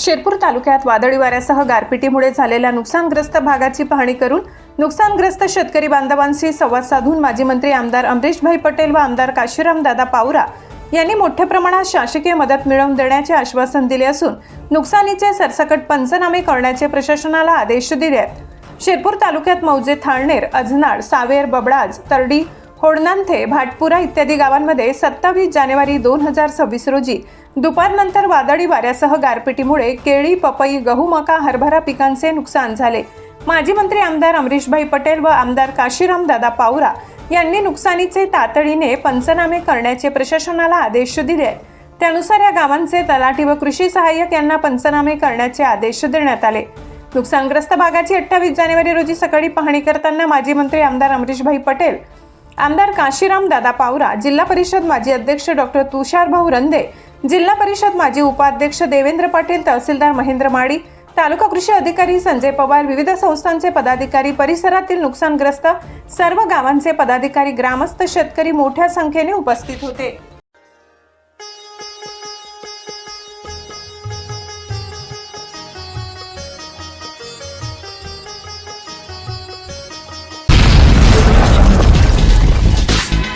शिरपूर तालुक्यात वादळी वाऱ्यासह गारपिटीमुळे झालेल्या नुकसानग्रस्त भागाची पाहणी करून नुकसानग्रस्त शेतकरी बांधवांशी संवाद साधून माजी मंत्री आमदार अमरीशभाई पटेल व आमदार काशीराम दादा पावरा यांनी मोठ्या प्रमाणात शासकीय मदत मिळवून देण्याचे आश्वासन दिले असून नुकसानीचे सरसकट पंचनामे करण्याचे प्रशासनाला आदेश दिले आहेत। शिरपूर तालुक्यात मौजे, थाळनेर, अजनाड, सावेर, बबडाज, तरडी, होडनांथे, भाटपुरा इत्यादी गावांमध्ये 27 जानेवारी 2026 रोजी दुपारनंतर वादळी वाऱ्यासह गारपिटीमुळे केळी, पपई, गहू, मका, हरभरा पिकांचे नुकसान झाले। माजी मंत्री आमदार अमरीशभाई पटेल व आमदार काशीराम दादा पावरा यांनी नुकसानीचे तातडीने पंचनामे करण्याचे प्रशासनाला आदेश दिले आहेत। त्यानुसार या गावांचे तलाठी व कृषी सहाय्यक यांना पंचनामे करण्याचे आदेश देण्यात आले। नुकसानग्रस्त भागाची 28 जानेवारी रोजी सकाळी पाहणी करताना माजी मंत्री आमदार अमरीशभाई पटेल, आमदार काशीराम दादा पावरा, जिल्हा परिषद माजी अध्यक्ष डॉक्टर तुषारभाऊ रंदे, जिल्हा परिषद माजी उपाध्यक्ष देवेंद्र पाटील, तहसीलदार महेंद्र माडी, तालुका कृषी अधिकारी संजय पवार, विविध संस्थांचे पदाधिकारी, परिसरातील नुकसानग्रस्त सर्व गावांचे पदाधिकारी, ग्रामस्थ, शेतकरी मोठ्या संख्येने उपस्थित होते।